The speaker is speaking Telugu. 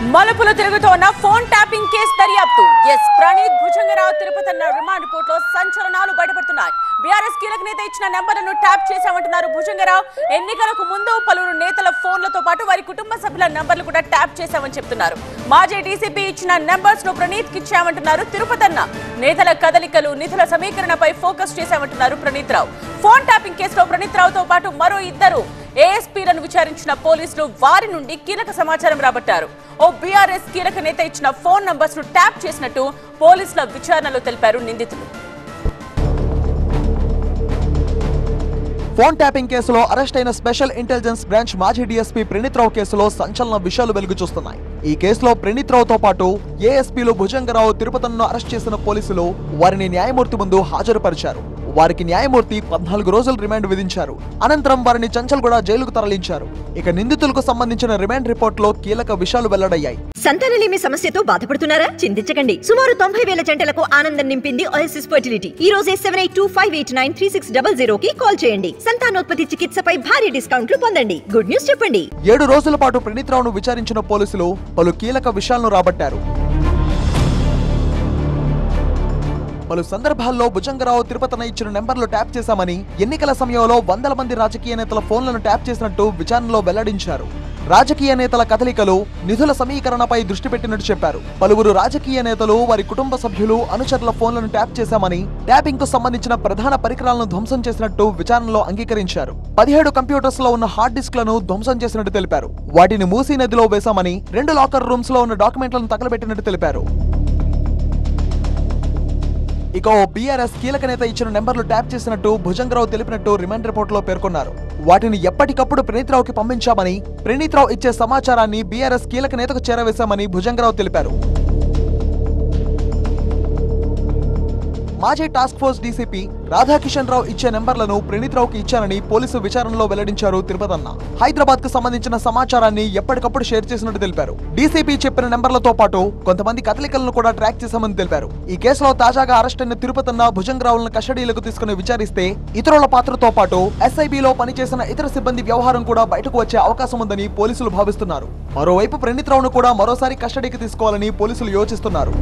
మలుపులు తిరుగుతోన్న ఫోన్ ట్యాపింగ్ కేసు దర్యాప్తు. ప్రణీత్ భుజంగరావు తిరుపతన్న రిమాండ్ రిపోర్టులో సంచలనాలు బయటపడుతున్నాయి. బీఆర్ఎస్ కీలక నేత ఇచ్చిన నెంబర్లను ట్యాప్ చేశామంటున్నారు భుజంగరావు. ఎన్నికలకు ముందు పలువురు నేతల ఫోన్లతో పాటు వారి కుటుంబ సభ్యుల నంబర్లు కూడా ట్యాప్ చేశామని చెప్తున్నారు. మాజీ డీసీపీ ఇచ్చిన నెంబర్స్ ను ప్రణీత్ కి ఇచ్చామంటున్నారు తిరుపతన్న. నేతల కదలికలు, నిధుల సమీకరణపై ఫోకస్ చేశామంటున్నారు ప్రణీత్ రావు. ఫోన్ ట్యాపింగ్ కేసులో ప్రణీత్ రావుతో పాటు మరో ఇద్దరు ఏఎస్పీలను విచారించిన పోలీసులు వారి నుండి కీలక సమాచారం రాబట్టారు. ఓ బీఆర్ఎస్ కీలక నేత ఇచ్చిన ఫోన్ నంబర్స్ ను ట్యాప్ చేసినట్టు పోలీసుల విచారణలో తెలిపారు నిందితులు. ఫోన్ ట్యాపింగ్ కేసులో అరెస్ట్ అయిన స్పెషల్ ఇంటెలిజెన్స్ బ్రాంచ్ మాజీ డీఎస్పీ ప్రణీత్ రావు కేసులో సంచలన విషయాలు వెలుగు చూస్తున్నాయి. ఈ కేసులో ప్రణీత్ రావుతో పాటు ఏఎస్పీలు భుజంగరావు, తిరుపతన్ను అరెస్ట్ చేసిన పోలీసులు వారిని న్యాయమూర్తి ముందు హాజరుపరిచారు. వారికి న్యాయమూర్తి 14 రోజుల రిమాండ్ విధించారు. అనంతరం వారిని చంచల్గూడ జైలుకు తరలించారు. ఇక నిందితులకు సంబంధించిన రిమాండ్ రిపోర్ట్ లో కీలక విషయాలు వెల్లడయ్యాయి. సంతానలేమి సమస్యతో బాధపడుతున్నారా? చింతించకండి. సుమారు 90,000 జంటలకు ఆనందం నింపింది ఓఎస్ఎస్ ఫర్టిలిటీ. ఈ రోజే 7825893600 కి కాల్ చేయండి. సంతానోత్పత్తి చికిత్సపై భారీ డిస్కౌంట్లు పొందండి. గుడ్ న్యూస్ చెప్పండి. 7 రోజుల పాటు ప్రణీత్ రావును విచారించిన పోలీసులు పలు కీలక విషయాలను రాబట్టారు. పలు సందర్భాల్లో భుజంగరావు, తిరుపతన్న ఇచ్చిన నెంబర్లు ట్యాప్ చేశామని, ఎన్నికల సమయంలో వందల మంది రాజకీయ నేతల ఫోన్లను ట్యాప్ చేసినట్టు విచారణలో వెల్లడించారు. రాజకీయ నేతల కదలికలు, నిధుల సమీకరణపై దృష్టి పెట్టినట్టు చెప్పారు. పలువురు రాజకీయ నేతలు, వారి కుటుంబ సభ్యులు, అనుచరుల ఫోన్లను ట్యాప్ చేశామని, ట్యాపింగ్ కు సంబంధించిన ప్రధాన పరికరాలను ధ్వంసం చేసినట్టు విచారణలో అంగీకరించారు. 17 కంప్యూటర్స్ లో ఉన్న హార్డ్ డిస్క్లను ధ్వంసం చేసినట్టు తెలిపారు. వాటిని మూసీ నదిలో వేశామని, 2 లాకర్ రూమ్స్ లో ఉన్న డాక్యుమెంట్లను తగలబెట్టినట్టు తెలిపారు. ఇక ఓ బీఆర్ఎస్ కీలక నేత ఇచ్చిన నెంబర్లు ట్యాప్ చేసినట్టు భుజంగరావు తెలిపినట్టు రిమాండ్ రిపోర్ట్ లో పేర్కొన్నారు. వాటిని ఎప్పటికప్పుడు ప్రణీత్ రావుకి పంపించామని, ప్రణీత్ రావు ఇచ్చే సమాచారాన్ని బీఆర్ఎస్ కీలక నేతకు చేరవేశామని భుజంగరావు తెలిపారు. మాజీ టాస్క్ ఫోర్స్ డీసీపీ రాధాకిషన్ రావు ఇచ్చే నెంబర్లను ప్రణీత్ రావుకి ఇచ్చానని పోలీసు విచారణలో వెల్లడించారు తిరుపతన్న. హైదరాబాద్ కు సంబంధించిన సమాచారాన్ని ఎప్పటికప్పుడు షేర్ చేసినట్టు తెలిపారు. డీసీపీ చెప్పిన నెంబర్లతో పాటు కొంతమంది కదలికలను కూడా ట్రాక్ చేశామని తెలిపారు. ఈ కేసులో తాజాగా అరెస్ట్ అయిన తిరుపతన్న, భుజంగరావులను కస్టడీలకు తీసుకుని విచారిస్తే ఇతరుల పాత్రతో పాటు ఎస్ఐబీలో పనిచేసిన ఇతర సిబ్బంది వ్యవహారం కూడా బయటకు వచ్చే అవకాశం ఉందని పోలీసులు భావిస్తున్నారు. మరోవైపు ప్రణీత్ రావును కూడా మరోసారి కస్టడీకి తీసుకోవాలని పోలీసులు యోచిస్తున్నారు.